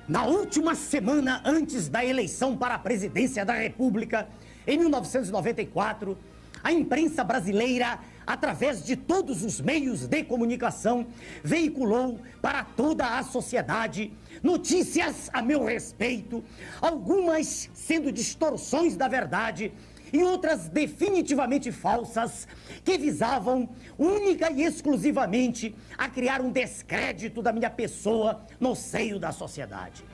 Na última semana antes da eleição para a presidência da República, em 1994, a imprensa brasileira, através de todos os meios de comunicação, veiculou para toda a sociedade notícias a meu respeito, algumas sendo distorções da verdade e outras definitivamente falsas, que visavam única e exclusivamente a criar um descrédito da minha pessoa no seio da sociedade.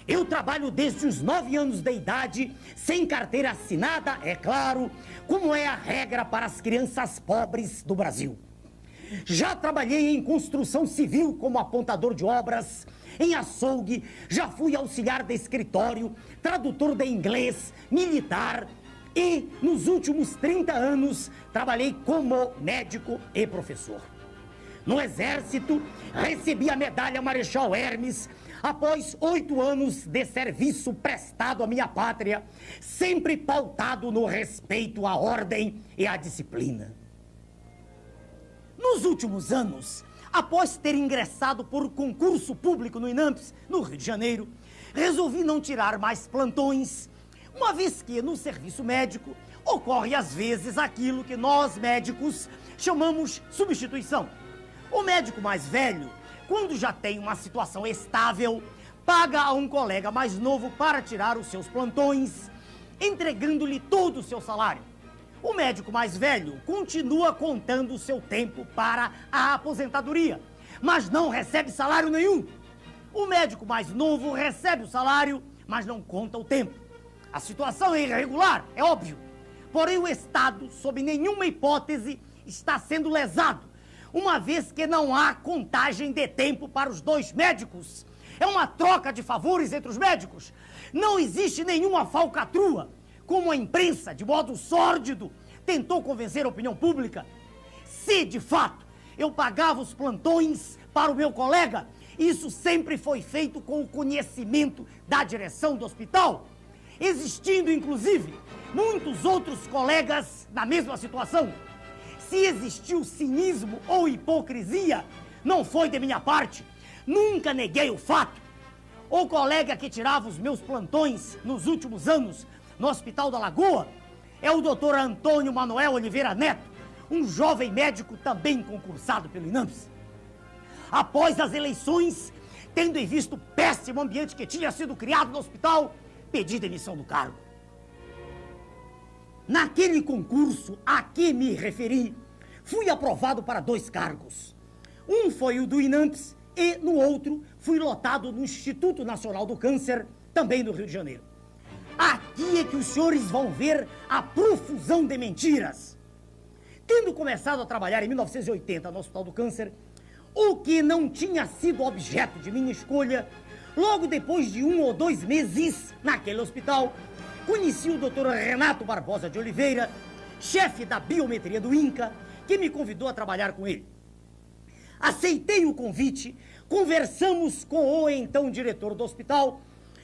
Eu trabalho desde os 9 anos de idade, sem carteira assinada, é claro, como é a regra para as crianças pobres do Brasil. Já trabalhei em construção civil como apontador de obras, em açougue, já fui auxiliar de escritório, tradutor de inglês, militar e, nos últimos 30 anos, trabalhei como médico e professor. No Exército, recebi a medalha Marechal Hermes após 8 anos de serviço prestado à minha pátria, sempre pautado no respeito à ordem e à disciplina. Nos últimos anos, após ter ingressado por concurso público no INAMPS, no Rio de Janeiro, resolvi não tirar mais plantões, uma vez que no serviço médico ocorre às vezes aquilo que nós médicos chamamos substituição. O médico mais velho, quando já tem uma situação estável, paga a um colega mais novo para tirar os seus plantões, entregando-lhe todo o seu salário. O médico mais velho continua contando o seu tempo para a aposentadoria, mas não recebe salário nenhum. O médico mais novo recebe o salário, mas não conta o tempo. A situação é irregular, é óbvio. Porém, o Estado, sob nenhuma hipótese, está sendo lesado, uma vez que não há contagem de tempo para os 2 médicos. É uma troca de favores entre os médicos. Não existe nenhuma falcatrua, como a imprensa, de modo sórdido, tentou convencer a opinião pública. Se, de fato, eu pagava os plantões para o meu colega, isso sempre foi feito com o conhecimento da direção do hospital, existindo, inclusive, muitos outros colegas na mesma situação. Se existiu cinismo ou hipocrisia, não foi de minha parte. Nunca neguei o fato. O colega que tirava os meus plantões nos últimos anos no Hospital da Lagoa é o Dr. Antônio Manoel Oliveira Neto, um jovem médico também concursado pelo INAMPS. Após as eleições, tendo em vista o péssimo ambiente que tinha sido criado no hospital, pedi demissão do cargo. Naquele concurso a que me referi, fui aprovado para 2 cargos. Um foi o do INAMPS e, no outro, fui lotado no Instituto Nacional do Câncer, também no Rio de Janeiro. Aqui é que os senhores vão ver a profusão de mentiras. Tendo começado a trabalhar em 1980 no Hospital do Câncer, o que não tinha sido objeto de minha escolha, logo depois de 1 ou 2 meses naquele hospital, conheci o Dr. Renato Barbosa de Oliveira, chefe da biometria do INCA, que me convidou a trabalhar com ele. Aceitei o convite, conversamos com o então diretor do hospital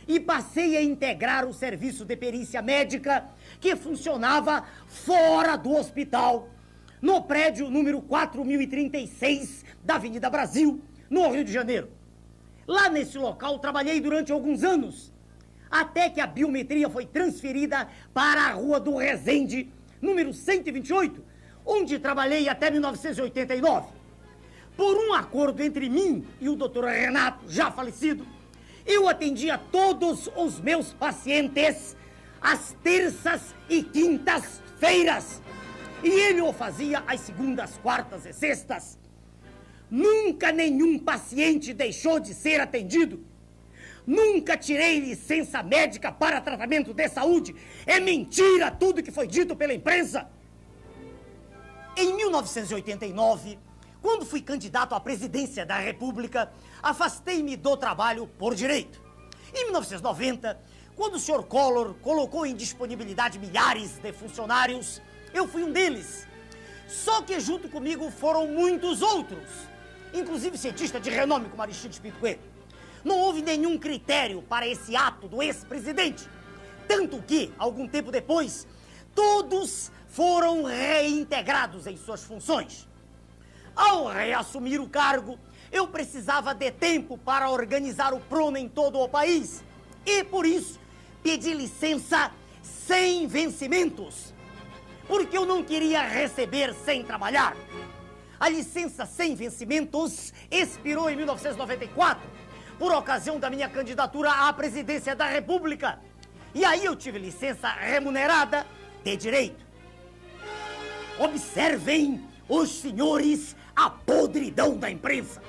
e passei a integrar o serviço de perícia médica que funcionava fora do hospital, no prédio número 4036 da Avenida Brasil, no Rio de Janeiro. Lá nesse local trabalhei durante alguns anos, até que a biometria foi transferida para a Rua do Resende, número 128, onde trabalhei até 1989. Por um acordo entre mim e o Dr. Renato, já falecido, eu atendia todos os meus pacientes às terças e quintas-feiras, e ele o fazia às segundas, quartas e sextas. Nunca nenhum paciente deixou de ser atendido. Nunca tirei licença médica para tratamento de saúde. É mentira tudo que foi dito pela imprensa. Em 1989, quando fui candidato à presidência da República, afastei-me do trabalho por direito. Em 1990, quando o Sr. Collor colocou em disponibilidade milhares de funcionários, eu fui um deles. Só que junto comigo foram muitos outros, inclusive cientistas de renome como Aristides Pinto Coelho. Não houve nenhum critério para esse ato do ex-presidente, tanto que, algum tempo depois, todos foram reintegrados em suas funções. Ao reassumir o cargo, eu precisava de tempo para organizar o Prona em todo o país. E por isso, pedi licença sem vencimentos. Porque eu não queria receber sem trabalhar. A licença sem vencimentos expirou em 1994, por ocasião da minha candidatura à presidência da República. E aí eu tive licença remunerada de direito. Observem, os senhores, a podridão da imprensa.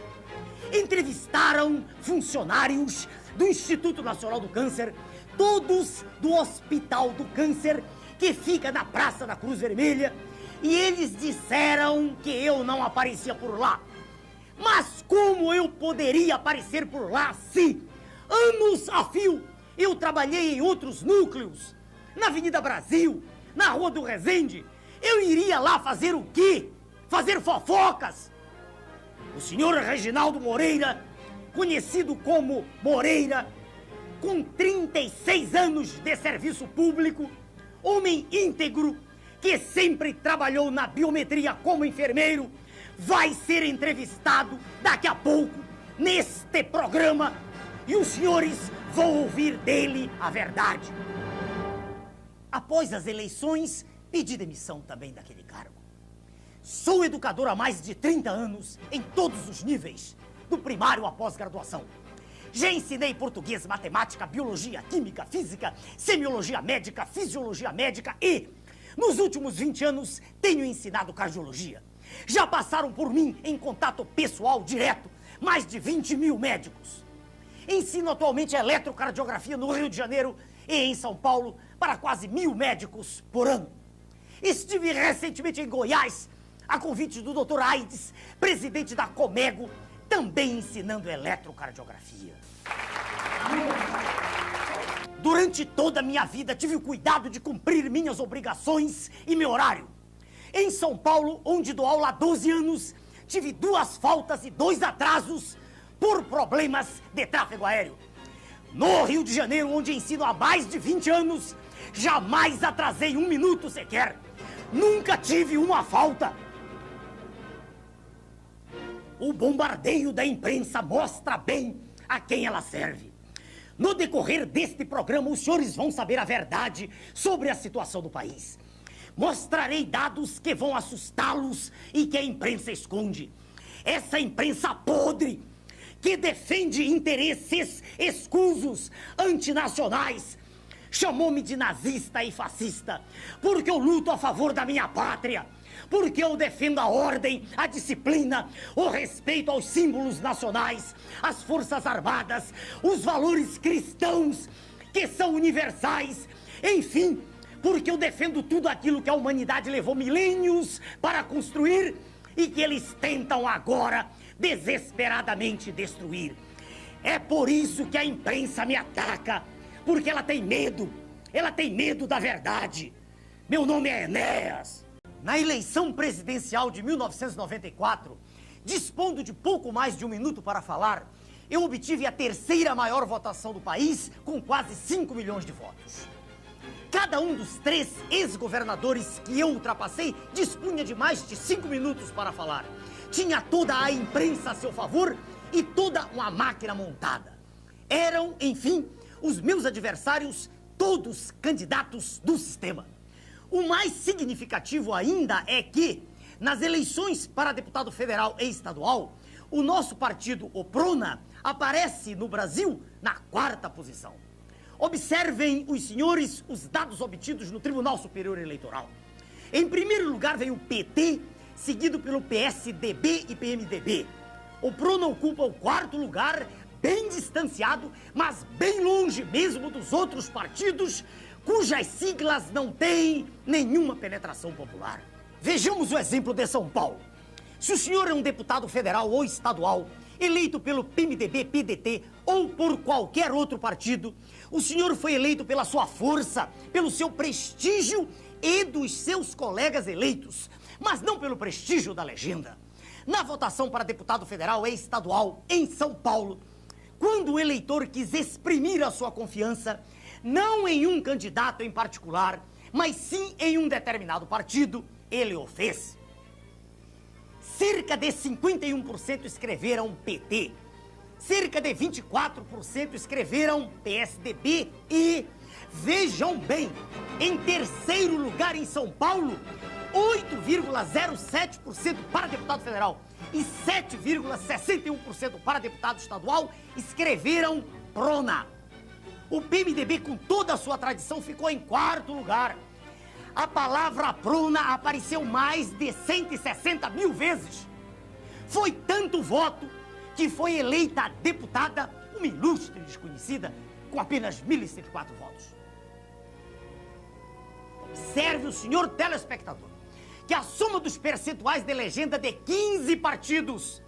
Entrevistaram funcionários do Instituto Nacional do Câncer, todos do Hospital do Câncer, que fica na Praça da Cruz Vermelha, e eles disseram que eu não aparecia por lá. Mas como eu poderia aparecer por lá se, anos a fio, eu trabalhei em outros núcleos? Na Avenida Brasil, na Rua do Resende. Eu iria lá fazer o quê? Fazer fofocas? O senhor Reginaldo Moreira, conhecido como Moreira, com 36 anos de serviço público, homem íntegro, que sempre trabalhou na biometria como enfermeiro, vai ser entrevistado daqui a pouco neste programa e os senhores vão ouvir dele a verdade. Após as eleições, pedi demissão também daquele cargo. Sou educador há mais de 30 anos em todos os níveis, do primário à pós-graduação. Já ensinei português, matemática, biologia, química, física, semiologia médica, fisiologia médica e, nos últimos 20 anos, tenho ensinado cardiologia. Já passaram por mim, em contato pessoal direto, mais de 20 mil médicos. Ensino atualmente eletrocardiografia no Rio de Janeiro e em São Paulo para quase 1000 médicos por ano. Estive recentemente em Goiás, a convite do Dr. Aides, presidente da Comego, também ensinando eletrocardiografia. Durante toda a minha vida, tive o cuidado de cumprir minhas obrigações e meu horário. Em São Paulo, onde dou aula há 12 anos, tive 2 faltas e 2 atrasos por problemas de tráfego aéreo. No Rio de Janeiro, onde ensino há mais de 20 anos, jamais atrasei 1 minuto sequer. Nunca tive uma falta. O bombardeio da imprensa mostra bem a quem ela serve. No decorrer deste programa, os senhores vão saber a verdade sobre a situação do país. Mostrarei dados que vão assustá-los e que a imprensa esconde. Essa imprensa podre, que defende interesses escusos, antinacionais, chamou-me de nazista e fascista, porque eu luto a favor da minha pátria, porque eu defendo a ordem, a disciplina, o respeito aos símbolos nacionais, às forças armadas, os valores cristãos, que são universais, enfim, porque eu defendo tudo aquilo que a humanidade levou milênios para construir e que eles tentam agora desesperadamente destruir. É por isso que a imprensa me ataca, porque ela tem medo da verdade. Meu nome é Enéas. Na eleição presidencial de 1994, dispondo de pouco mais de 1 minuto para falar, eu obtive a 3ª maior votação do país, com quase 5 milhões de votos. Cada um dos 3 ex-governadores que eu ultrapassei dispunha de mais de 5 minutos para falar. Tinha toda a imprensa a seu favor e toda uma máquina montada. Eram, enfim, os meus adversários, todos candidatos do sistema. O mais significativo ainda é que, nas eleições para deputado federal e estadual, o nosso partido, o Prona, aparece no Brasil na 4ª posição. Observem, os senhores, os dados obtidos no Tribunal Superior Eleitoral. Em primeiro lugar vem o PT, seguido pelo PSDB e PMDB. O Prona ocupa o 4º lugar, bem distanciado, mas bem longe mesmo dos outros partidos, cujas siglas não têm nenhuma penetração popular. Vejamos o exemplo de São Paulo. Se o senhor é um deputado federal ou estadual, eleito pelo PMDB, PDT ou por qualquer outro partido, o senhor foi eleito pela sua força, pelo seu prestígio e dos seus colegas eleitos, mas não pelo prestígio da legenda. Na votação para deputado federal e estadual em São Paulo, quando o eleitor quis exprimir a sua confiança, não em um candidato em particular, mas sim em um determinado partido, ele o fez. cerca de 51% escreveram PT, cerca de 24% escreveram PSDB e, vejam bem, em terceiro lugar em São Paulo, 8,07% para deputado federal e 7,61% para deputado estadual escreveram PRONA. O PMDB, com toda a sua tradição, ficou em quarto lugar. A palavra PRONA apareceu mais de 160 mil vezes. Foi tanto voto que foi eleita deputada, uma ilustre desconhecida, com apenas 1.104 votos. Observe o senhor telespectador que a soma dos percentuais de legenda de 15 partidos,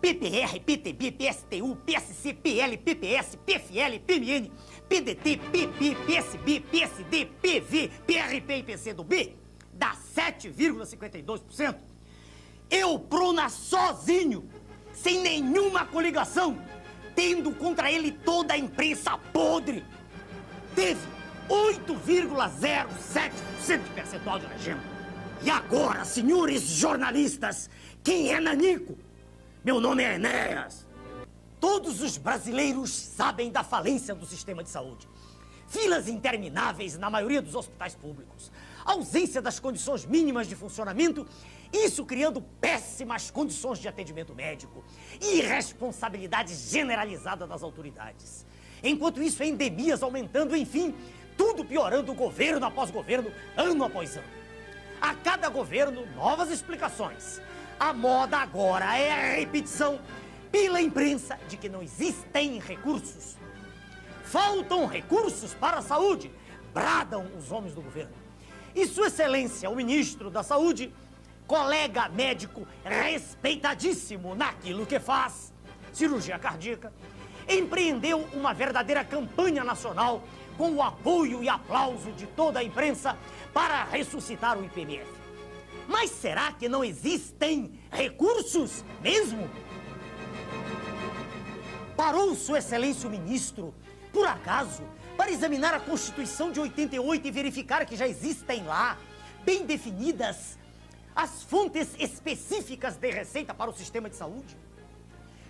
PPR, PTB, PSTU, PSC, PL, PPS, PFL, PMN, PDT, PP, PSB, PSD, PV, PRP e PCdoB, dá 7,52%. Eu, PRONA, sozinho, sem nenhuma coligação, tendo contra ele toda a imprensa podre, teve 8,07% de percentual de legenda. E agora, senhores jornalistas, quem é Nanico? Meu nome é Enéas. Todos os brasileiros sabem da falência do sistema de saúde. Filas intermináveis na maioria dos hospitais públicos. Ausência das condições mínimas de funcionamento, isso criando péssimas condições de atendimento médico. E irresponsabilidade generalizada das autoridades. Enquanto isso, endemias aumentando, enfim, tudo piorando governo após governo, ano após ano. A cada governo, novas explicações. A moda agora é a repetição pela imprensa de que não existem recursos. Faltam recursos para a saúde, bradam os homens do governo. E Sua Excelência, o ministro da Saúde, colega médico respeitadíssimo naquilo que faz, cirurgia cardíaca, empreendeu uma verdadeira campanha nacional com o apoio e aplauso de toda a imprensa para ressuscitar o IPMF. Mas será que não existem recursos mesmo? Parou Sua Excelência o ministro, por acaso, para examinar a Constituição de 88 e verificar que já existem lá, bem definidas, as fontes específicas de receita para o sistema de saúde?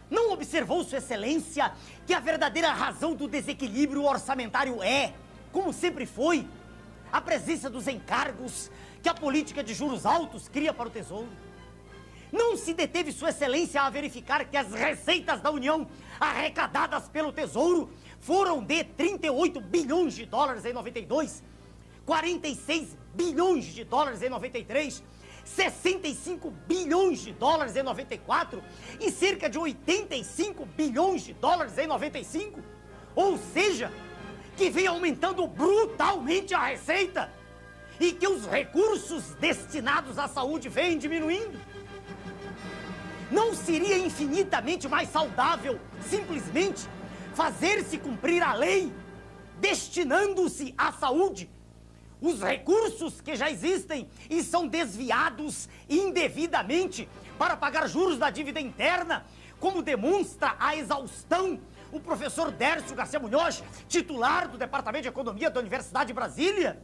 Não observou Sua Excelência que a verdadeira razão do desequilíbrio orçamentário é, como sempre foi, a presença dos encargos que a política de juros altos cria para o Tesouro? Não se deteve Sua Excelência a verificar que as receitas da União arrecadadas pelo Tesouro foram de 38 bilhões de dólares em 92, 46 bilhões de dólares em 93, 65 bilhões de dólares em 94 e cerca de 85 bilhões de dólares em 95? Ou seja, que vem aumentando brutalmente a receita e que os recursos destinados à saúde vêm diminuindo? Não seria infinitamente mais saudável, simplesmente, fazer-se cumprir a lei, destinando-se à saúde os recursos que já existem e são desviados indevidamente para pagar juros da dívida interna, como demonstra a exaustão o professor Dércio Garcia Munhoz, titular do Departamento de Economia da Universidade de Brasília?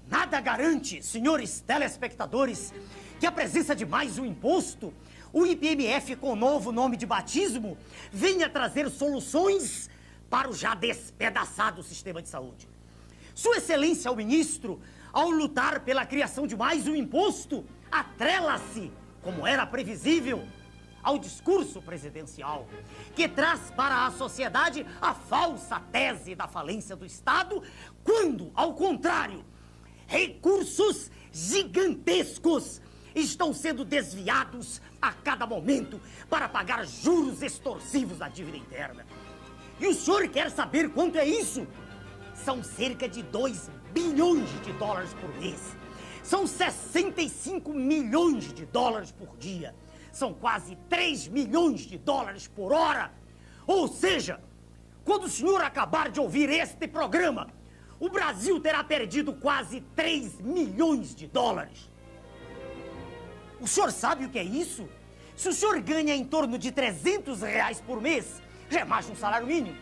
Nada garante, senhores telespectadores, que a presença de mais um imposto, o IPMF com novo nome de batismo, venha trazer soluções para o já despedaçado sistema de saúde. Sua Excelência, o ministro, ao lutar pela criação de mais um imposto, atrela-se, como era previsível, ao discurso presidencial, que traz para a sociedade a falsa tese da falência do Estado, quando, ao contrário, recursos gigantescos estão sendo desviados a cada momento para pagar juros extorsivos da dívida interna. E o senhor quer saber quanto é isso? São cerca de 2 bilhões de dólares por mês. São 65 milhões de dólares por dia. São quase 3 milhões de dólares por hora. Ou seja, quando o senhor acabar de ouvir este programa, o Brasil terá perdido quase 3 milhões de dólares. O senhor sabe o que é isso? Se o senhor ganha em torno de R$300 por mês, já é mais de um salário mínimo,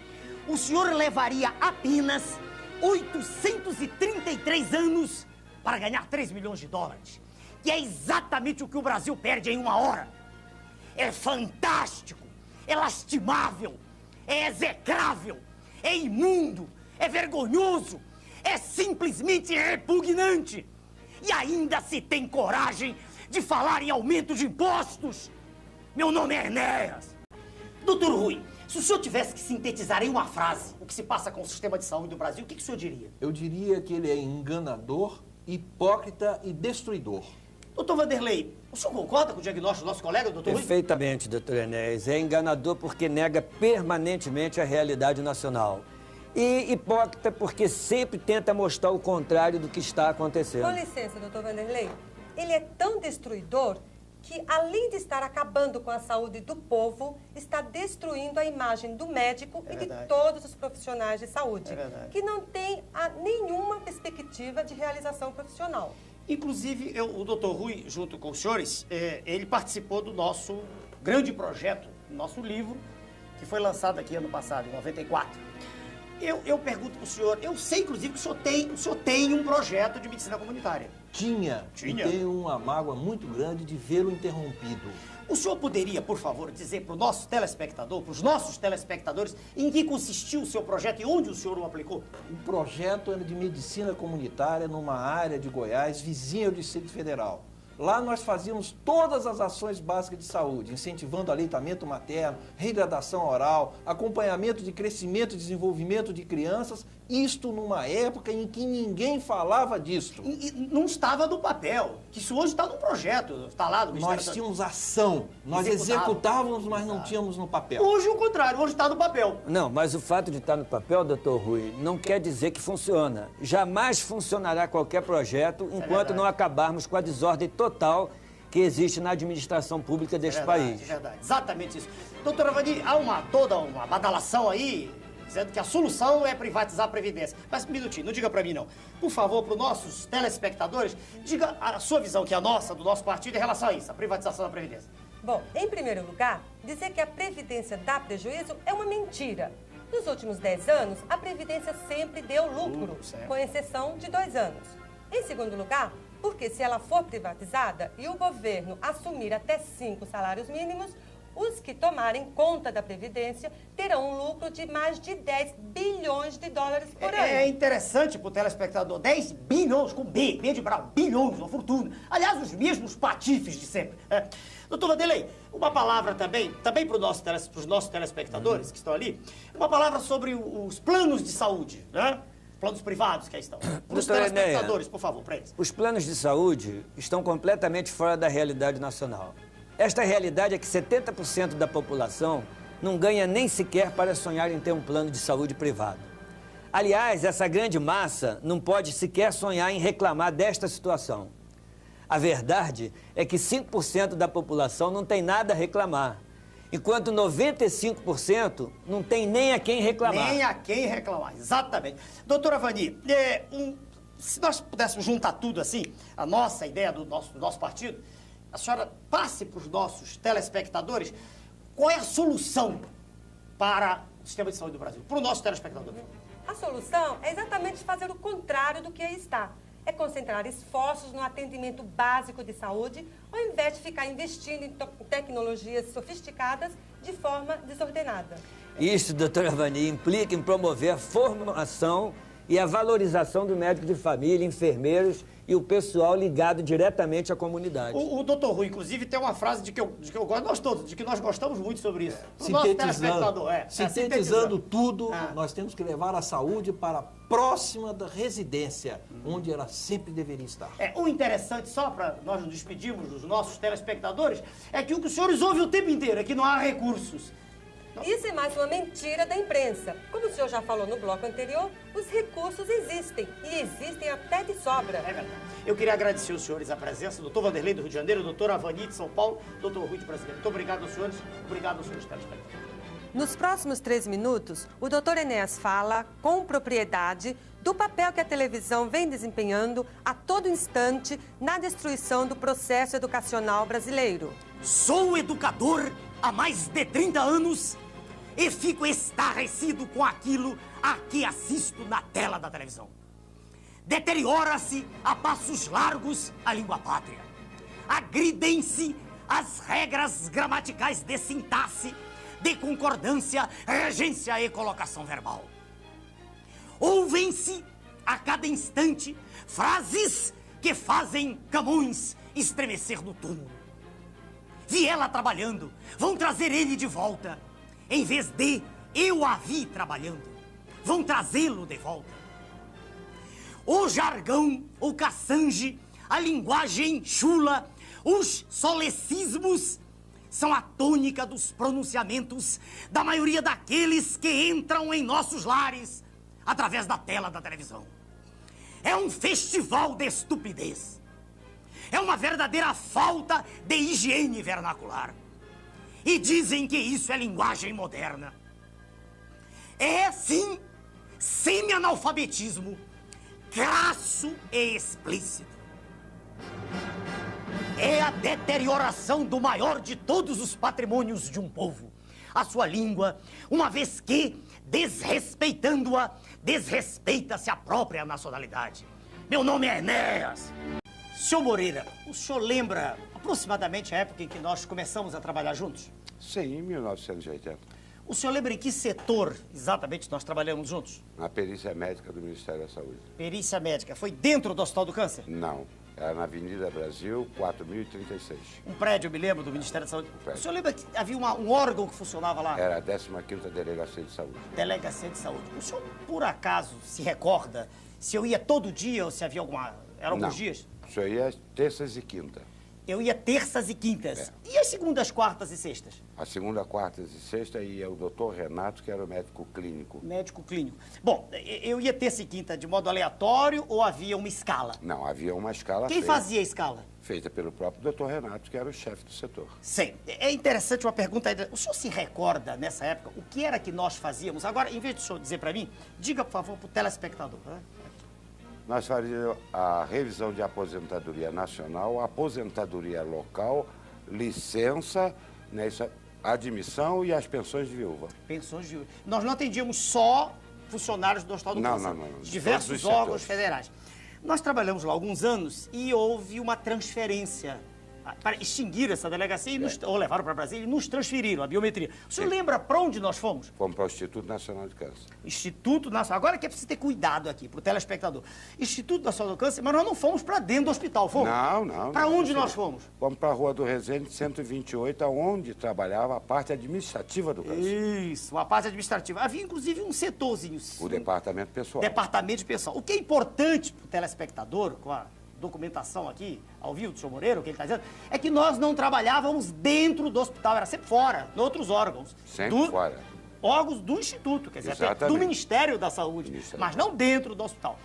o senhor levaria apenas 833 anos para ganhar 3 milhões de dólares. que é exatamente o que o Brasil perde em uma hora. É fantástico, é lastimável, é execrável, é imundo, é vergonhoso, é simplesmente repugnante. E ainda se tem coragem de falar em aumento de impostos. Meu nome é Enéas. Doutor Rui, se o senhor tivesse que sintetizar em uma frase o que se passa com o sistema de saúde do Brasil, o que o senhor diria? Eu diria que ele é enganador, hipócrita e destruidor. Doutor Vanderlei, o senhor concorda com o diagnóstico do nosso colega, doutor Rui? Perfeitamente, doutor Enéas. É enganador porque nega permanentemente a realidade nacional. E hipócrita porque sempre tenta mostrar o contrário do que está acontecendo. Com licença, doutor Vanderlei. Ele é tão destruidor que, além de estar acabando com a saúde do povo, está destruindo a imagem do médico e de todos os profissionais de saúde, que não tem nenhuma perspectiva de realização profissional. Inclusive, o doutor Rui, junto com os senhores, ele participou do nosso grande projeto, nosso livro, que foi lançado aqui ano passado, em 94. Eu pergunto para o senhor, eu sei, inclusive, que o senhor tem um projeto de medicina comunitária. Tinha. E tenho uma mágoa muito grande de vê-lo interrompido. O senhor poderia, por favor, dizer para o nosso telespectador, para os nossos telespectadores, em que consistiu o seu projeto e onde o senhor o aplicou? O projeto era de medicina comunitária numa área de Goiás, vizinha ao Distrito Federal. Lá nós fazíamos todas as ações básicas de saúde, incentivando aleitamento materno, reidratação oral, acompanhamento de crescimento e desenvolvimento de crianças, isto numa época em que ninguém falava disso. E não estava no papel, que isso hoje está no projeto, está lá do Ministério. Nós tínhamos ação, nós executávamos, mas não tínhamos no papel. Hoje o contrário, hoje está no papel. Não, mas o fato de estar no papel, doutor Rui, não quer dizer que funciona. Jamais funcionará qualquer projeto enquanto não acabarmos com a desordem total que existe na administração pública deste país. É verdade, exatamente isso. Doutora Vani, há toda uma badalação aí, dizendo que a solução é privatizar a Previdência. Mas um minutinho, não diga pra mim não. Por favor, para os nossos telespectadores, diga a sua visão, que é a nossa, do nosso partido, em relação a isso, a privatização da Previdência. Bom, em primeiro lugar, dizer que a Previdência dá prejuízo é uma mentira. Nos últimos 10 anos, a Previdência sempre deu lucro, com exceção de 2 anos. Em segundo lugar, porque se ela for privatizada e o governo assumir até 5 salários mínimos, os que tomarem conta da Previdência terão um lucro de mais de 10 bilhões de dólares por ano. É interessante para o telespectador, 10 bilhões, com B de bravo, bilhões, uma fortuna. Aliás, os mesmos patifes de sempre. Doutor Vanderlei, uma palavra também para os nossos telespectadores que estão ali, uma palavra sobre os planos de saúde, né? Planos privados que aí estão. Para os telespectadores, por favor, para eles. Os planos de saúde estão completamente fora da realidade nacional. Esta realidade é que 70% da população não ganha nem sequer para sonhar em ter um plano de saúde privado. Aliás, essa grande massa não pode sequer sonhar em reclamar desta situação. A verdade é que 5% da população não tem nada a reclamar, enquanto 95% não tem nem a quem reclamar. Nem a quem reclamar, exatamente. Doutora Vani, se nós pudéssemos juntar tudo assim, a nossa ideia do nosso partido, a senhora passe para os nossos telespectadores qual é a solução para o sistema de saúde do Brasil, para o nosso telespectador. A solução é exatamente fazer o contrário do que aí está. É concentrar esforços no atendimento básico de saúde, ao invés de ficar investindo em tecnologias sofisticadas de forma desordenada. Isso, doutora Vani, implica em promover a formação e a valorização do médico de família, enfermeiros e o pessoal ligado diretamente à comunidade. O doutor Rui, inclusive, tem uma frase de que eu gosto, nós todos, de que nós gostamos muito sobre isso. Pro nosso telespectador, sintetizando tudo, nós temos que levar a saúde para próxima da residência, onde ela sempre deveria estar. O interessante, só para nós nos despedirmos dos nossos telespectadores, é que o que os senhores ouvem o tempo inteiro é que não há recursos. Isso é mais uma mentira da imprensa. Como o senhor já falou no bloco anterior, os recursos existem, e existem até de sobra. É verdade. Eu queria agradecer aos senhores a presença, doutor Vanderlei do Rio de Janeiro, doutora Vani de São Paulo, doutor Rui de Brasília. Muito obrigado aos senhores, obrigado aos senhores telespectadores. Nos próximos 3 minutos, o doutor Enéas fala com propriedade do papel que a televisão vem desempenhando a todo instante na destruição do processo educacional brasileiro. Sou educador há mais de 30 anos e fico estarrecido com aquilo a que assisto na tela da televisão. Deteriora-se a passos largos a língua pátria. agridem-se as regras gramaticais de sintaxe, de concordância, regência e colocação verbal. Ouvem-se a cada instante frases que fazem Camões estremecer no túmulo. Vi ela trabalhando, vão trazer ele de volta. Em vez de eu a vi trabalhando, vão trazê-lo de volta. O jargão, o caçange, a linguagem chula, os solecismos são a tônica dos pronunciamentos da maioria daqueles que entram em nossos lares através da tela da televisão. É um festival de estupidez. É uma verdadeira falta de higiene vernacular. E dizem que isso é linguagem moderna. É, sim, semi-analfabetismo, crasso e explícito. É a deterioração do maior de todos os patrimônios de um povo, a sua língua, uma vez que, desrespeitando-a, desrespeita-se a própria nacionalidade. Meu nome é Enéas. Senhor Moreira, o senhor lembra aproximadamente a época em que nós começamos a trabalhar juntos? Sim, em 1980. O senhor lembra em que setor exatamente nós trabalhamos juntos? Na perícia médica do Ministério da Saúde. Perícia médica. Foi dentro do Hospital do Câncer? Não. Era na Avenida Brasil, 4036. Um prédio, eu me lembro, do Ministério da Saúde. prédio. O senhor lembra que havia um órgão que funcionava lá? Era a 15ª Delegacia de Saúde. Delegacia de Saúde. O senhor, por acaso, se recorda se eu ia todo dia ou se havia alguma... Eram alguns dias? O senhor ia terças e quinta. Eu ia terças e quintas. E as segundas, quartas e sextas? A segunda, quartas e sexta ia o doutor Renato, que era o médico clínico. Médico clínico. Bom, eu ia terça e quinta de modo aleatório ou havia uma escala? Não, havia uma escala Quem fazia a escala? feita pelo próprio doutor Renato, que era o chefe do setor. Sim. É interessante uma pergunta aí. O senhor se recorda, nessa época, o que era que nós fazíamos? Agora, em vez de o senhor dizer para mim, diga, por favor, para o telespectador. Né? Nós fazíamos a revisão de aposentadoria nacional, aposentadoria local, licença, né, admissão e as pensões de viúva. Pensões de viúva. Nós não atendíamos só funcionários do Hospital do Câncer. Não. Diversos Todos os órgãos setores. federais. Nós trabalhamos lá alguns anos e houve uma transferência para extinguir essa delegacia, ou levaram para Brasília e nos transferiram a biometria. O senhor lembra para onde nós fomos? Fomos para o Instituto Nacional de Câncer. Instituto Nacional. Agora que é preciso ter cuidado aqui, para o telespectador. Instituto Nacional do Câncer, mas nós não fomos para dentro do hospital, fomos? Não. Para onde nós fomos? Fomos para a Rua do Resende, 128, onde trabalhava a parte administrativa do câncer. Isso, a parte administrativa. Havia, inclusive, um setorzinho. O departamento pessoal. Departamento de pessoal. O que é importante para o telespectador, com a documentação aqui, ao vivo do senhor Moreira, o que ele está dizendo, é que nós não trabalhávamos dentro do hospital, era sempre fora, em outros órgãos. Sempre fora. Órgãos do Instituto, quer dizer, até do Exatamente. Ministério da Saúde, Ministério. mas não dentro do hospital.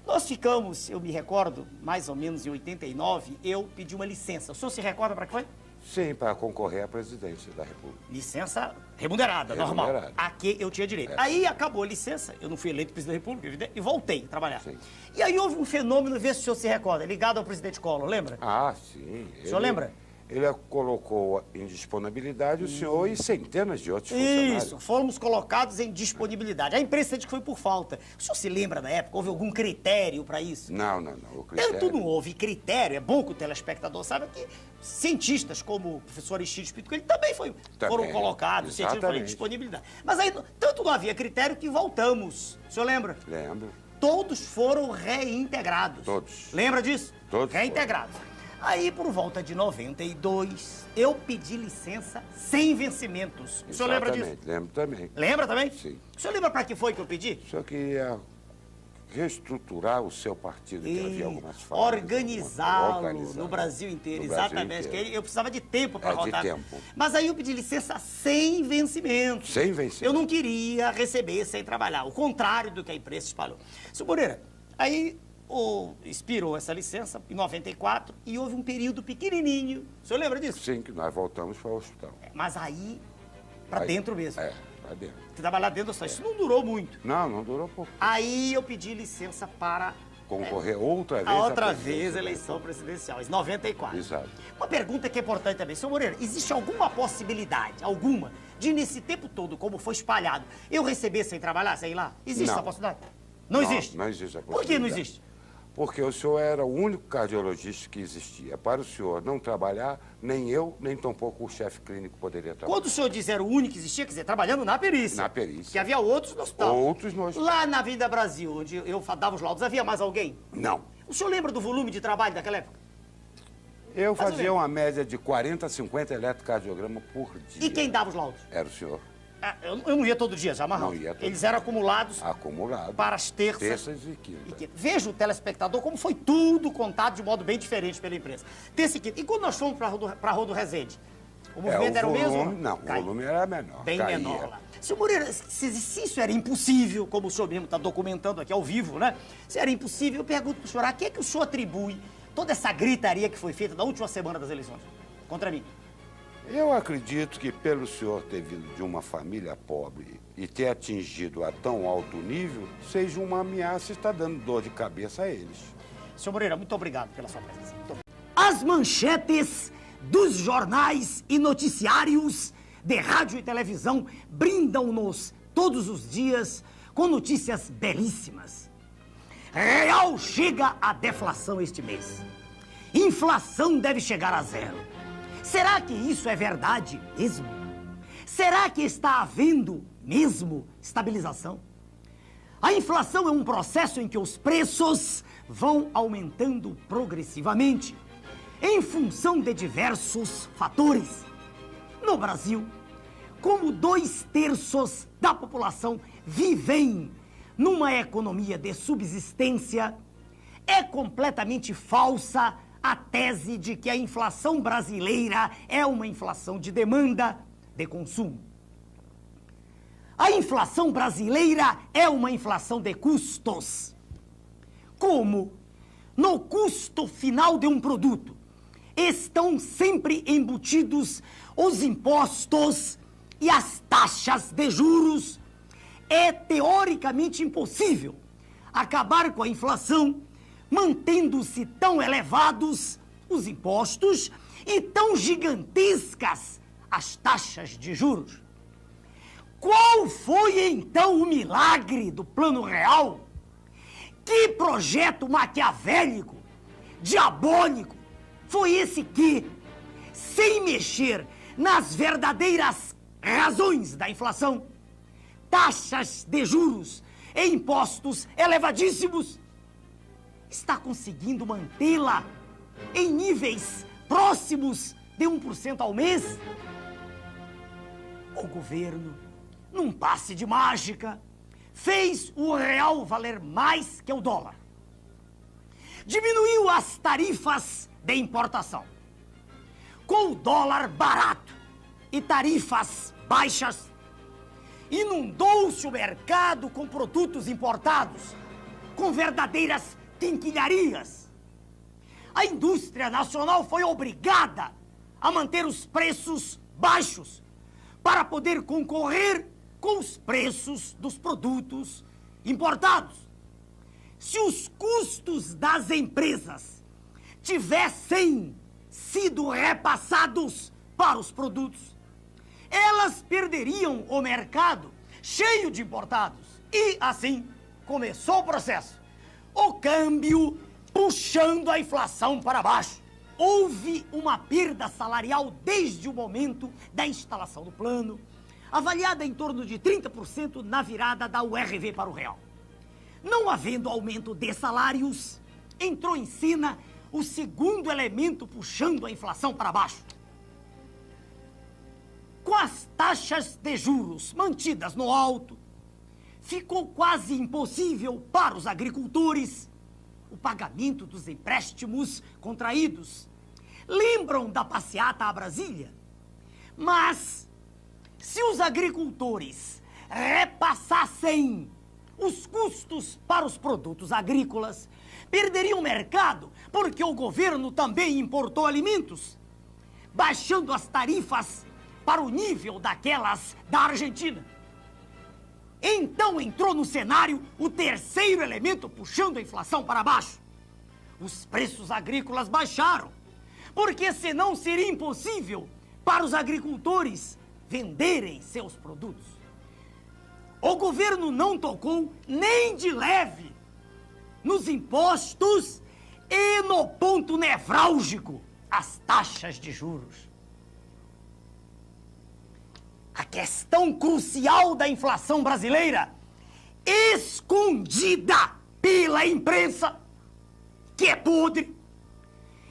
Nós ficamos, eu me recordo, mais ou menos em 89, eu pedi uma licença. O senhor se recorda para que foi? Sim, para concorrer à presidência da República. Licença remunerada, normal. Remunerada. A que eu tinha direito. Aí acabou a licença, eu não fui eleito presidente da República, evidente, e voltei a trabalhar. Sim. E aí houve um fenômeno, vê se o senhor se recorda, ligado ao presidente Collor, lembra? Ah, sim. O senhor lembra? Ele colocou em disponibilidade o senhor e centenas de outros funcionários. Isso, fomos colocados em disponibilidade. A imprensa diz que foi por falta. O senhor se lembra da época? Houve algum critério para isso? Não. O critério... Tanto não houve critério, é bom que o telespectador saiba que cientistas como o professor Aristides Pinto Coelho também foram colocados, cientistas foram em disponibilidade. Mas aí, tanto não havia critério que voltamos. O senhor lembra? Lembro. Todos foram reintegrados. Todos. Lembra disso? Todos reintegrados. Aí, por volta de 92, eu pedi licença sem vencimentos. O senhor lembra disso? Lembro também. Lembra também? Sim. O senhor lembra para que foi que eu pedi? O senhor queria reestruturar o seu partido, que havia algumas falhas. Organizá-lo no Brasil inteiro, No Brasil exatamente. inteiro. Que eu precisava de tempo para De rodar. tempo. Mas aí eu pedi licença sem vencimento. Sem vencimento. Eu não queria receber sem trabalhar. O contrário do que a imprensa espalhou. Senhor Moreira, aí expirou essa licença em 94 e houve um período pequenininho. O senhor lembra disso? Sim, que nós voltamos para o hospital. Mas aí, para dentro mesmo. Para dentro. Trabalhar dentro do hospital. Isso não durou muito. Não durou pouco. Aí eu pedi licença para Concorrer outra vez. a outra à presidência vez da eleição presidencial, em 94. Exato. Uma pergunta que é importante também. Senhor Moreira, existe alguma possibilidade, de nesse tempo todo, como foi espalhado, eu receber sem trabalhar, sei lá? Existe Não. essa possibilidade? Não existe? Não existe a Por que não possibilidade. existe? porque o senhor era o único cardiologista que existia. Para o senhor não trabalhar, nem eu, nem tampouco o chefe clínico poderia trabalhar. Quando o senhor diz era o único que existia, quer dizer, trabalhando na perícia. Na perícia. Que havia outros no hospital. Outros no hospital. Lá na Avenida Brasil, onde eu dava os laudos, havia mais alguém? Não. O senhor lembra do volume de trabalho daquela época? Eu fazia uma média de 40 a 50 eletrocardiogramas por dia. E quem dava os laudos? Era o senhor. Eu não ia todo dia, já amarrava. Não ia todo Eles eram acumulados acumulado para as terças terças e quintas. Veja o telespectador como foi tudo contado de modo bem diferente pela imprensa. Terça e quinta. E quando nós fomos para a Rua do Resende? O movimento era o mesmo? Não, o volume era menor. Bem menor lá. Senhor Moreira, se isso era impossível, como o senhor mesmo está documentando aqui ao vivo, né? Se era impossível, eu pergunto para o senhor, a que é que o senhor atribui toda essa gritaria que foi feita na última semana das eleições contra mim? Eu acredito que pelo senhor ter vindo de uma família pobre e ter atingido a tão alto nível, seja uma ameaça e está dando dor de cabeça a eles. Senhor Moreira, muito obrigado pela sua presença. As manchetes dos jornais e noticiários de rádio e televisão brindam-nos todos os dias com notícias belíssimas. Real chega a deflação este mês. Inflação deve chegar a zero. Será que isso é verdade mesmo? Será que está havendo mesmo estabilização? A inflação é um processo em que os preços vão aumentando progressivamente, em função de diversos fatores. No Brasil, como 2/3 da população vivem numa economia de subsistência, é completamente falsa a tese de que a inflação brasileira é uma inflação de demanda, de consumo. A inflação brasileira é uma inflação de custos. Como no custo final de um produto estão sempre embutidos os impostos e as taxas de juros, é teoricamente impossível acabar com a inflação mantendo-se tão elevados os impostos e tão gigantescas as taxas de juros. Qual foi então o milagre do Plano Real? Que projeto maquiavélico, diabólico, foi esse que, sem mexer nas verdadeiras razões da inflação, taxas de juros e impostos elevadíssimos, está conseguindo mantê-la em níveis próximos de 1% ao mês? O governo, num passe de mágica, fez o real valer mais que o dólar. Diminuiu as tarifas de importação. Com o dólar barato e tarifas baixas, inundou-se o mercado com produtos importados, com verdadeiras quinquilharias. A indústria nacional foi obrigada a manter os preços baixos para poder concorrer com os preços dos produtos importados. Se os custos das empresas tivessem sido repassados para os produtos, elas perderiam o mercado cheio de importados. E assim começou o processo. O câmbio puxando a inflação para baixo. Houve uma perda salarial desde o momento da instalação do plano, avaliada em torno de 30% na virada da URV para o real. Não havendo aumento de salários, entrou em cena o segundo elemento puxando a inflação para baixo. Com as taxas de juros mantidas no alto, ficou quase impossível para os agricultores o pagamento dos empréstimos contraídos. Lembram da passeata a Brasília? Mas, se os agricultores repassassem os custos para os produtos agrícolas, perderiam mercado, porque o governo também importou alimentos, baixando as tarifas para o nível daquelas da Argentina. Então entrou no cenário o terceiro elemento puxando a inflação para baixo. Os preços agrícolas baixaram, porque senão seria impossível para os agricultores venderem seus produtos. O governo não tocou nem de leve nos impostos e no ponto nevrálgico, as taxas de juros. A questão crucial da inflação brasileira, escondida pela imprensa, que é podre,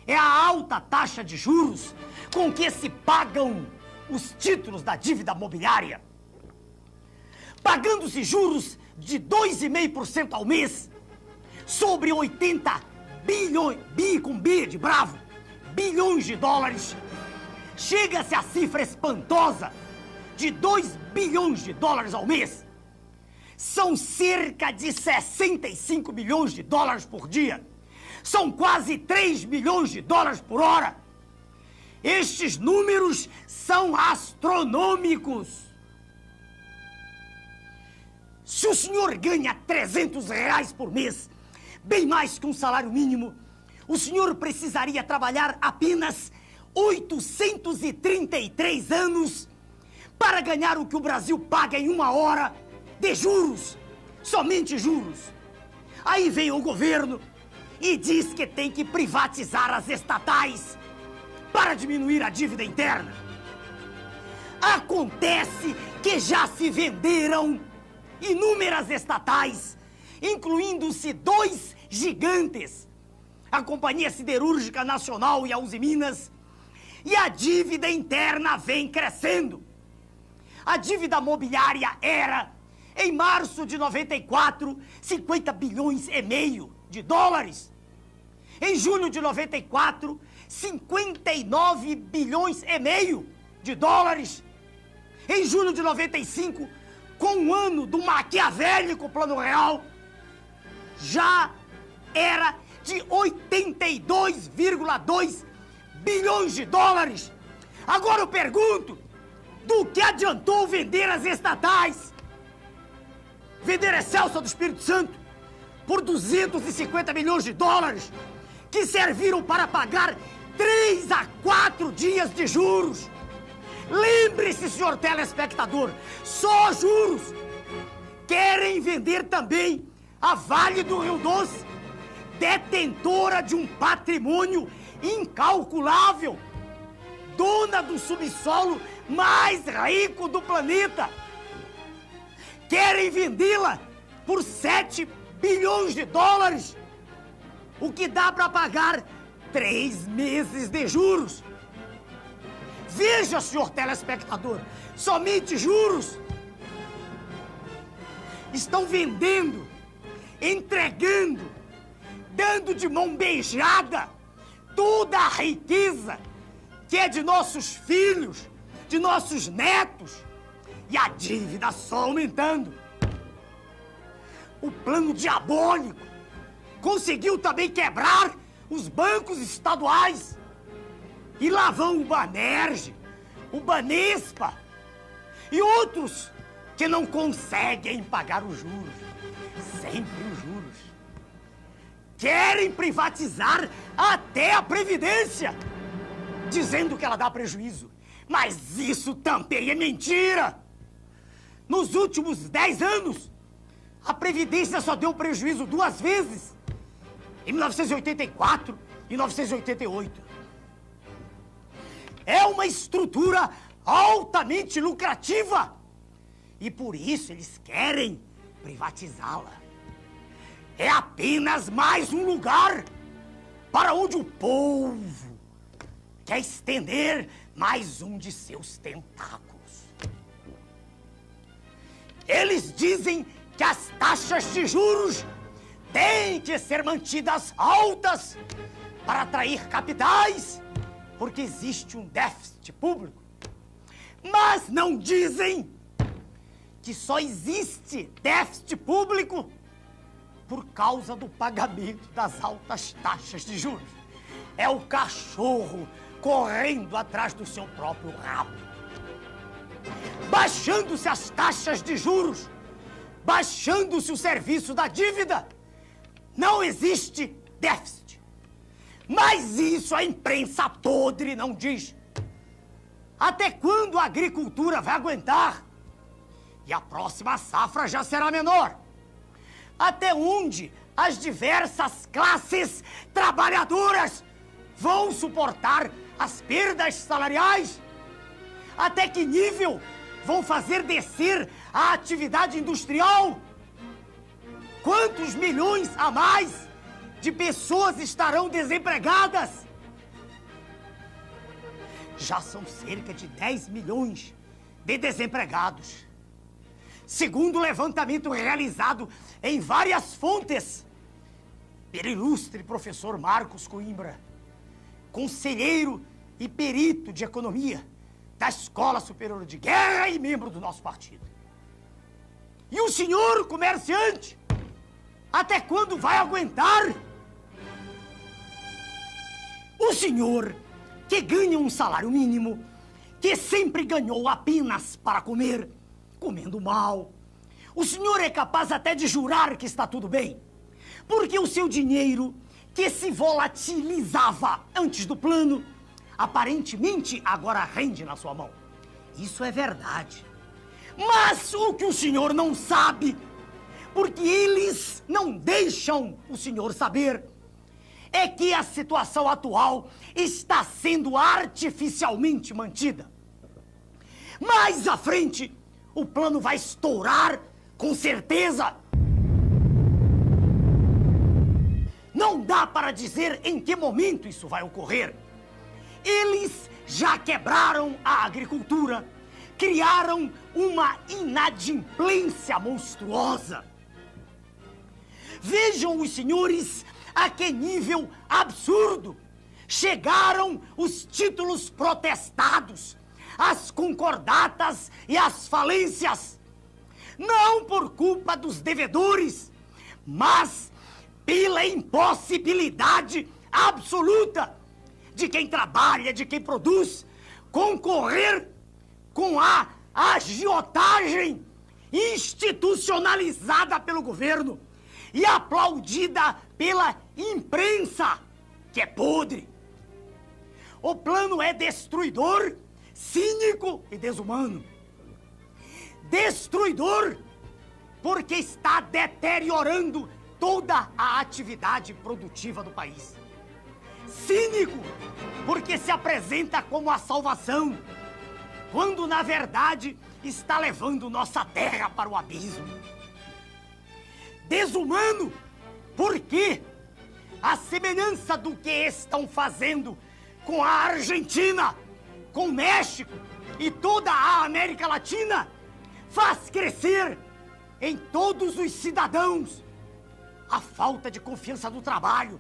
é a alta taxa de juros com que se pagam os títulos da dívida mobiliária. Pagando-se juros de 2,5% ao mês sobre 80 bilhões, com B de bravo, bilhões de dólares, chega-se à cifra espantosa de 2 bilhões de dólares ao mês. São cerca de 65 milhões de dólares por dia. São quase 3 milhões de dólares por hora. Estes números são astronômicos. Se o senhor ganha R$300 por mês, bem mais que um salário mínimo, o senhor precisaria trabalhar apenas 833 anos para ganhar o que o Brasil paga em uma hora de juros, somente juros. Aí vem o governo e diz que tem que privatizar as estatais para diminuir a dívida interna. Acontece que já se venderam inúmeras estatais, incluindo-se 2 gigantes, a Companhia Siderúrgica Nacional e a Uzi Minas, e a dívida interna vem crescendo. A dívida mobiliária era, em março de 94, 50 bilhões e meio de dólares. Em julho de 94, 59 bilhões e meio de dólares. Em julho de 95, com o ano do maquiavélico Plano Real, já era de 82,2 bilhões de dólares. Agora eu pergunto, do que adiantou vender as estatais? Vender a Excelsior do Espírito Santo por 250 milhões de dólares, que serviram para pagar 3 a 4 dias de juros. Lembre-se, senhor telespectador, só juros. Querem vender também a Vale do Rio Doce, detentora de um patrimônio incalculável, dona do subsolo mais rico do planeta. Querem vendê-la por 7 bilhões de dólares, o que dá para pagar 3 meses de juros. Veja, senhor telespectador, somente juros. Estão vendendo, entregando, dando de mão beijada toda a riqueza que é de nossos filhos, de nossos netos, e a dívida só aumentando. O plano diabólico conseguiu também quebrar os bancos estaduais. E lá vão o Banerj, o Banespa e outros que não conseguem pagar os juros. Sempre os juros. Querem privatizar até a Previdência, dizendo que ela dá prejuízo. Mas isso também é mentira. Nos últimos 10 anos, a Previdência só deu prejuízo 2 vezes, em 1984 e 1988. É uma estrutura altamente lucrativa e por isso eles querem privatizá-la. É apenas mais um lugar para onde o povo quer estender mais um de seus tentáculos. Eles dizem que as taxas de juros têm que ser mantidas altas para atrair capitais, porque existe um déficit público. Mas não dizem que só existe déficit público por causa do pagamento das altas taxas de juros. É o cachorro correndo atrás do seu próprio rabo. Baixando-se as taxas de juros, baixando-se o serviço da dívida, não existe déficit. Mas isso a imprensa podre não diz. Até quando a agricultura vai aguentar? E a próxima safra já será menor. Até onde as diversas classes trabalhadoras vão suportar as perdas salariais? Até que nível vão fazer descer a atividade industrial? Quantos milhões a mais de pessoas estarão desempregadas? Já são cerca de 10 milhões de desempregados. Segundo o levantamento realizado em várias fontes pelo ilustre professor Marcos Coimbra, conselheiro e perito de economia da Escola Superior de Guerra e membro do nosso partido. E o senhor comerciante, até quando vai aguentar? O senhor que ganha um salário mínimo, que sempre ganhou apenas para comer, comendo mal, o senhor é capaz até de jurar que está tudo bem, porque o seu dinheiro, que se volatilizava antes do plano, aparentemente agora rende na sua mão. Isso é verdade. Mas o que o senhor não sabe, porque eles não deixam o senhor saber, é que a situação atual está sendo artificialmente mantida. Mais à frente, o plano vai estourar, com certeza. Não dá para dizer em que momento isso vai ocorrer. Eles já quebraram a agricultura, criaram uma inadimplência monstruosa. Vejam os senhores a que nível absurdo chegaram os títulos protestados, as concordatas e as falências. Não por culpa dos devedores, mas pela impossibilidade absoluta de quem trabalha, de quem produz, concorrer com a agiotagem institucionalizada pelo governo e aplaudida pela imprensa, que é podre. O plano é destruidor, cínico e desumano. Destruidor porque está deteriorando toda a atividade produtiva do país. Cínico porque se apresenta como a salvação, quando na verdade está levando nossa terra para o abismo. Desumano porque, à semelhança do que estão fazendo com a Argentina, com o México e toda a América Latina, faz crescer em todos os cidadãos a falta de confiança no trabalho,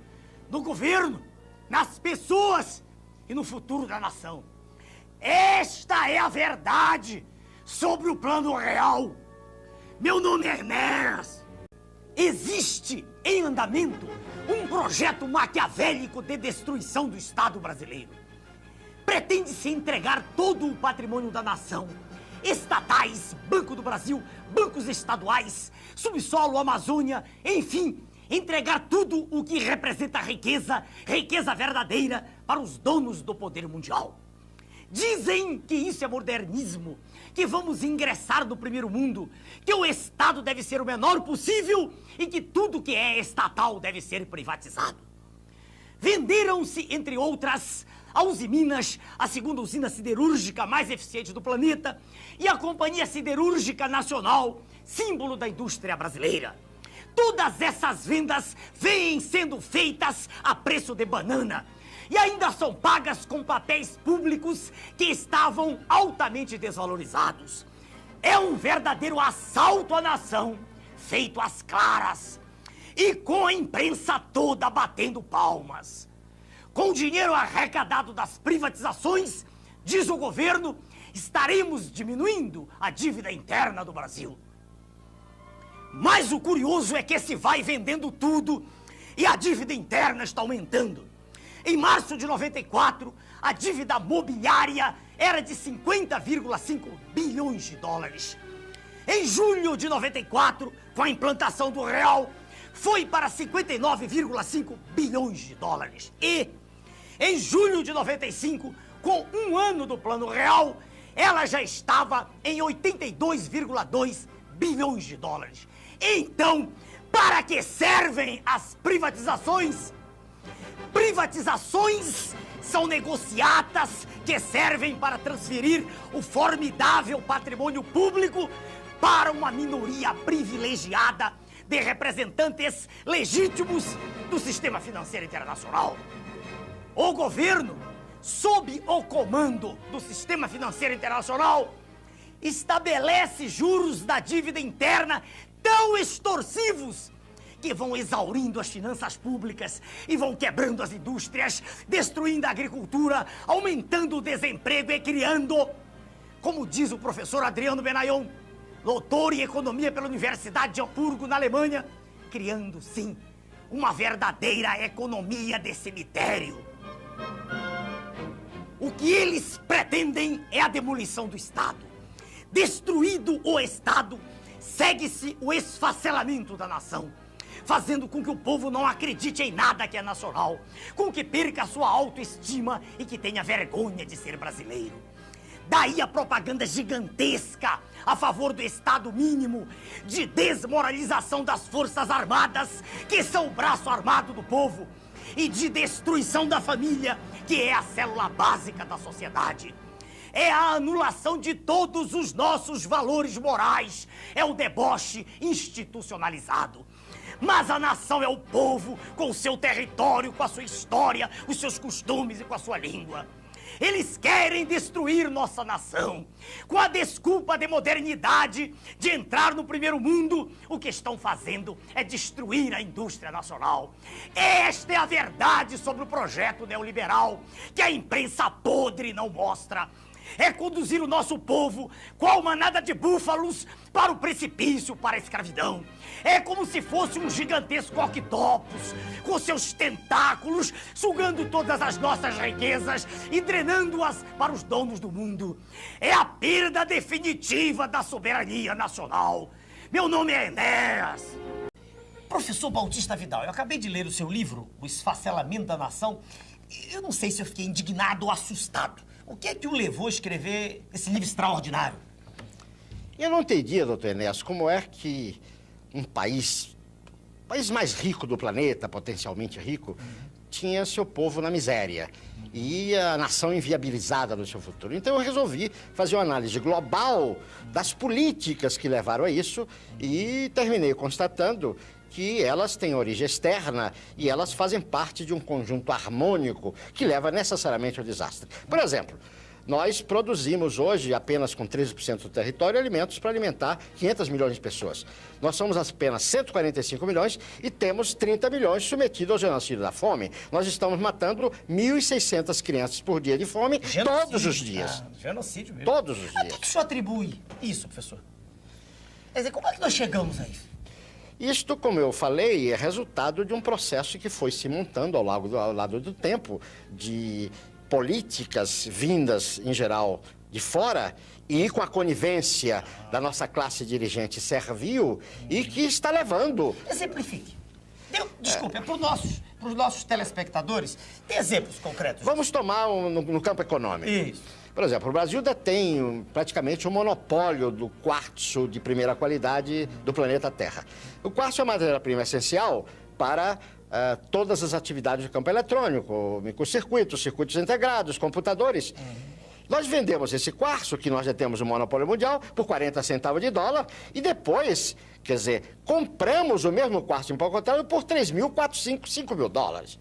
no governo, nas pessoas e no futuro da nação. Esta é a verdade sobre o plano real. Meu nome é Enéas. Existe em andamento um projeto maquiavélico de destruição do Estado brasileiro. Pretende-se entregar todo o patrimônio da nação, estatais, Banco do Brasil, bancos estaduais, subsolo, Amazônia, enfim, entregar tudo o que representa riqueza, riqueza verdadeira, para os donos do poder mundial. Dizem que isso é modernismo, que vamos ingressar no primeiro mundo, que o Estado deve ser o menor possível e que tudo que é estatal deve ser privatizado. Venderam-se, entre outras, a Usiminas, a segunda usina siderúrgica mais eficiente do planeta, e a Companhia Siderúrgica Nacional, símbolo da indústria brasileira. Todas essas vendas vêm sendo feitas a preço de banana e ainda são pagas com papéis públicos que estavam altamente desvalorizados. É um verdadeiro assalto à nação, feito às claras, e com a imprensa toda batendo palmas. Com o dinheiro arrecadado das privatizações, diz o governo, estaremos diminuindo a dívida interna do Brasil. Mas o curioso é que se vai vendendo tudo e a dívida interna está aumentando. Em março de 94, a dívida mobiliária era de 50,5 bilhões de dólares. Em julho de 94, com a implantação do real, foi para 59,5 bilhões de dólares. E, em julho de 95, com um ano do plano real, ela já estava em 82,2 bilhões de dólares. Então, Para que servem as privatizações? Privatizações são negociatas que servem para transferir o formidável patrimônio público para uma minoria privilegiada de representantes legítimos do sistema financeiro internacional. O governo, sob o comando do sistema financeiro internacional, estabelece juros da dívida interna tão extorsivos que vão exaurindo as finanças públicas e vão quebrando as indústrias, destruindo a agricultura, aumentando o desemprego e criando, como diz o professor Adriano Benayon, doutor em economia pela Universidade de Hamburgo, na Alemanha, criando, sim, uma verdadeira economia de cemitério. O que eles pretendem é a demolição do Estado. Destruído o Estado, segue-se o esfacelamento da nação, fazendo com que o povo não acredite em nada que é nacional, com que perca a sua autoestima e que tenha vergonha de ser brasileiro. Daí a propaganda gigantesca a favor do Estado mínimo, de desmoralização das Forças Armadas, que são o braço armado do povo, e de destruição da família, que é a célula básica da sociedade. É a anulação de todos os nossos valores morais, é o deboche institucionalizado. Mas a nação é o povo, com o seu território, com a sua história, os seus costumes e com a sua língua. Eles querem destruir nossa nação. Com a desculpa de modernidade, de entrar no primeiro mundo, o que estão fazendo é destruir a indústria nacional. Esta é a verdade sobre o projeto neoliberal, que a imprensa podre não mostra. É conduzir o nosso povo, qual manada de búfalos, para o precipício, para a escravidão. É como se fosse um gigantesco octopus, com seus tentáculos, sugando todas as nossas riquezas e drenando-as para os donos do mundo. É a perda definitiva da soberania nacional. Meu nome é Enéas. Professor Bautista Vidal, eu acabei de ler o seu livro, O Esfacelamento da Nação. Eu não sei se eu fiquei indignado ou assustado. O que é que o levou a escrever esse livro extraordinário? Eu não entendia, doutor Enéas, como é que um país mais rico do planeta, potencialmente rico, tinha seu povo na miséria e a nação inviabilizada no seu futuro. Então eu resolvi fazer uma análise global das políticas que levaram a isso e terminei constatando que elas têm origem externa e elas fazem parte de um conjunto harmônico que leva necessariamente ao desastre. Por exemplo, nós produzimos hoje, apenas com 13% do território, alimentos para alimentar 500 milhões de pessoas. Nós somos apenas 145 milhões e temos 30 milhões submetidos ao genocídio da fome. Nós estamos matando 1.600 crianças por dia de fome todos os dias. Genocídio mesmo. Todos os dias. A que o senhor atribui isso, professor? Quer dizer, como é que nós chegamos a isso? Isto, como eu falei, é resultado de um processo que foi se montando ao lado do tempo, de políticas vindas, em geral, de fora, e com a conivência da nossa classe dirigente servil, e que está levando... Exemplifique. Desculpe, para os nossos telespectadores, tem exemplos concretos. Vamos tomar no campo econômico. Isso. Por exemplo, o Brasil detém praticamente um monopólio do quartzo de primeira qualidade do planeta Terra. O quartzo é a matéria-prima essencial para todas as atividades do campo eletrônico, microcircuitos, circuitos integrados, computadores. Nós vendemos esse quartzo, que nós detemos o monopólio mundial, por 40 centavos de dólar e depois, quer dizer, compramos o mesmo quartzo em pacotado por 5 mil dólares.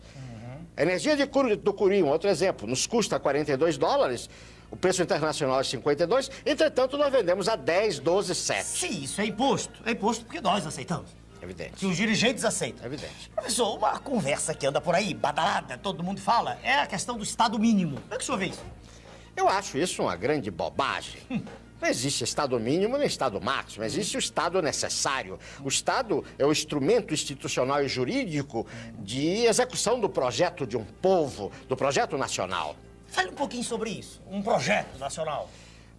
A energia do Cury, um outro exemplo, nos custa 42 dólares, o preço internacional é 52, entretanto nós vendemos a 10, 12, 7. Sim, isso é imposto. É imposto porque nós aceitamos. Evidente. Que os dirigentes aceitam. Evidente. Professor, uma conversa que anda por aí, badalada, todo mundo fala, é a questão do Estado mínimo. Como é que o senhor vê isso? Eu acho isso uma grande bobagem. Não existe Estado mínimo nem Estado máximo, existe o Estado necessário. O Estado é o instrumento institucional e jurídico de execução do projeto de um povo, do projeto nacional. Fale um pouquinho sobre isso, um projeto nacional.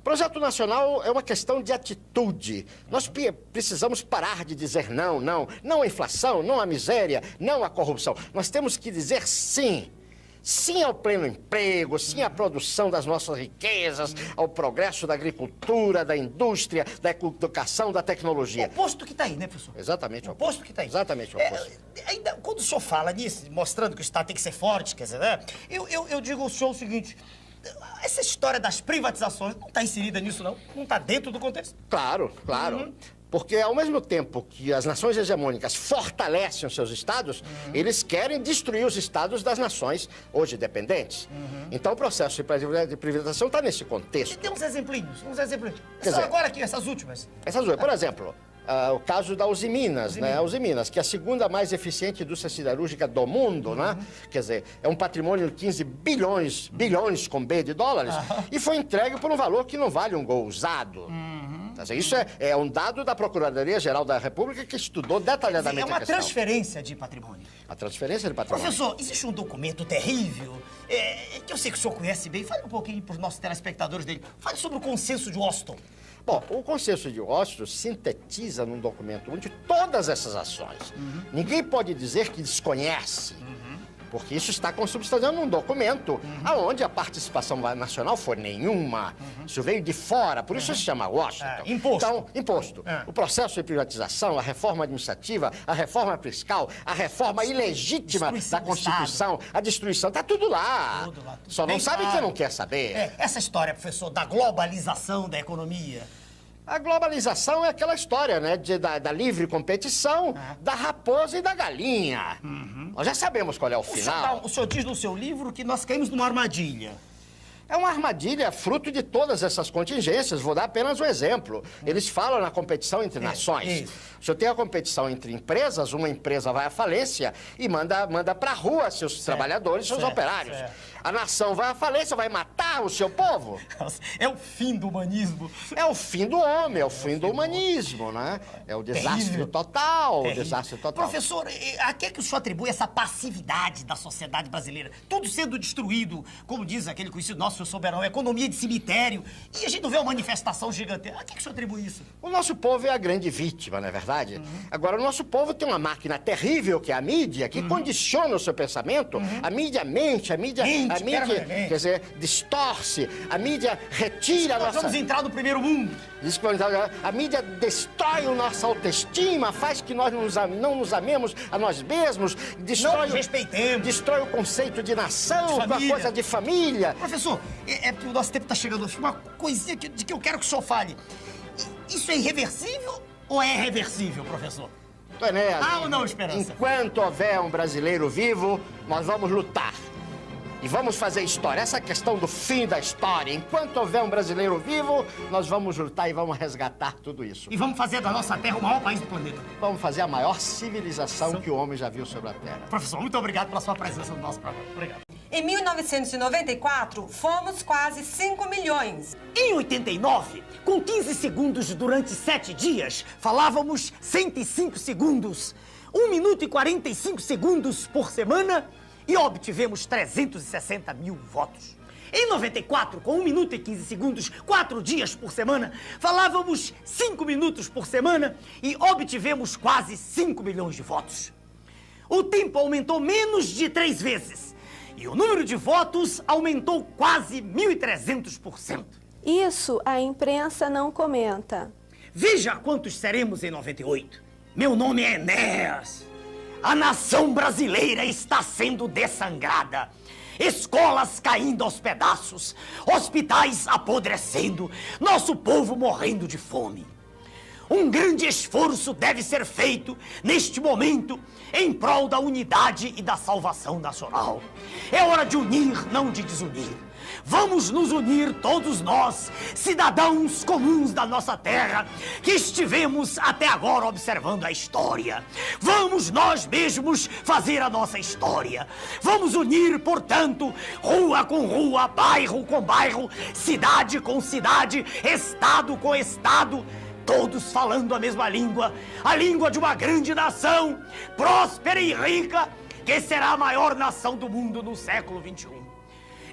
Projeto nacional é uma questão de atitude. Nós precisamos parar de dizer não à inflação, não à miséria, não à corrupção. Nós temos que dizer sim. sim ao pleno emprego, sim à produção das nossas riquezas, ao progresso da agricultura, da indústria, da educação, da tecnologia. O oposto que está aí, né, professor? Exatamente o oposto que está aí. Exatamente o oposto. Ainda, quando o senhor fala nisso, mostrando que o Estado tem que ser forte, quer dizer, né? Eu digo ao senhor o seguinte... Essa história das privatizações não está inserida nisso, não? Não está dentro do contexto? Claro, claro. Porque ao mesmo tempo que as nações hegemônicas fortalecem os seus estados, eles querem destruir os estados das nações hoje dependentes. Então o processo de privatização está nesse contexto. Tem uns exemplinhos, Quer dizer, agora aqui, essas últimas. Por exemplo... o caso da Uzi Minas, né? A Uzi Minas, que é a segunda mais eficiente indústria siderúrgica do mundo, né? Quer dizer, é um patrimônio de 15 bilhões com B de dólares, e foi entregue por um valor que não vale um gol usado. Quer dizer, isso é um dado da Procuradoria-Geral da República que estudou detalhadamente a questão. É uma transferência de patrimônio. A transferência de patrimônio. Professor, existe um documento terrível, que eu sei que o senhor conhece bem. Fale um pouquinho para os nossos telespectadores dele. Fale sobre o Consenso de Washington. Bom, o Consenso de Washington sintetiza num documento onde todas essas ações. Ninguém pode dizer que desconhece, porque isso está consubstanciando num documento onde a participação nacional foi nenhuma. Isso veio de fora, por isso se chama Washington. Imposto. Então, imposto. O processo de privatização, a reforma administrativa, a reforma fiscal, a reforma ilegítima da Constituição, a destruição, está tudo lá. Tudo lá. Só não sabe quem não quer saber. Essa história, professor, da globalização da economia... A globalização é aquela história, né, da livre competição, da raposa e da galinha. Nós já sabemos qual é o final. O senhor diz no seu livro que nós caímos numa armadilha. É uma armadilha fruto de todas essas contingências. Vou dar apenas um exemplo. Eles falam na competição entre nações. Se eu tenho a competição entre empresas, uma empresa vai à falência e manda pra rua seus trabalhadores, seus operários. A nação vai à falência, vai matar o seu povo. É o fim do humanismo. É o fim do homem, é o fim do humanismo, né? É o desastre total, o desastre total. Professor, a que é que o senhor atribui essa passividade da sociedade brasileira? Tudo sendo destruído, como diz aquele conhecido nosso, o Soberão, economia de cemitério, e a gente não vê uma manifestação gigantesca. A que é que o senhor atribui isso? O nosso povo é a grande vítima, não é verdade? Agora, o nosso povo tem uma máquina terrível, que é a mídia, que condiciona o seu pensamento. A mídia mente, a mídia, quer dizer, distorce, a mídia retira a nossa... Nós vamos entrar no primeiro mundo. A mídia destrói a nossa autoestima, faz que nós não nos amemos a nós mesmos, não respeitemos. Destrói o conceito de nação, a coisa de família. Professor, porque o nosso tempo está chegando ao fim, uma coisinha de que eu quero que o senhor fale. Isso é irreversível ou é reversível, professor? Enéas, ou não, Esperança? Enquanto houver um brasileiro vivo, nós vamos lutar. E vamos fazer história. Essa questão do fim da história. Enquanto houver um brasileiro vivo, nós vamos lutar e vamos resgatar tudo isso. E vamos fazer da nossa Terra o maior país do planeta. Vamos fazer a maior civilização que o homem já viu sobre a Terra. Professor, muito obrigado pela sua presença no nosso programa. Obrigado. Em 1994, fomos quase 5 milhões. Em 89, com 15 segundos durante 7 dias, falávamos 105 segundos. 1 minuto e 45 segundos por semana e obtivemos 360 mil votos. Em 94, com 1 minuto e 15 segundos, 4 dias por semana, falávamos 5 minutos por semana e obtivemos quase 5 milhões de votos. O tempo aumentou menos de 3 vezes. E o número de votos aumentou quase 1.300%. Isso a imprensa não comenta. Veja quantos seremos em 98. Meu nome é Enéas. A nação brasileira está sendo dessangrada. Escolas caindo aos pedaços. Hospitais apodrecendo. Nosso povo morrendo de fome. Um grande esforço deve ser feito, neste momento, em prol da unidade e da salvação nacional. É hora de unir, não de desunir. Vamos nos unir todos nós, cidadãos comuns da nossa terra, que estivemos até agora observando a história. Vamos nós mesmos fazer a nossa história. Vamos unir, portanto, rua com rua, bairro com bairro, cidade com cidade, estado com estado, todos falando a mesma língua, a língua de uma grande nação, próspera e rica, que será a maior nação do mundo no século XXI.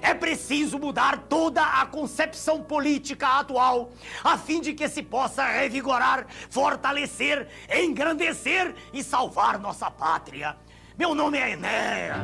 É preciso mudar toda a concepção política atual, a fim de que se possa revigorar, fortalecer, engrandecer e salvar nossa pátria. Meu nome é Enéas.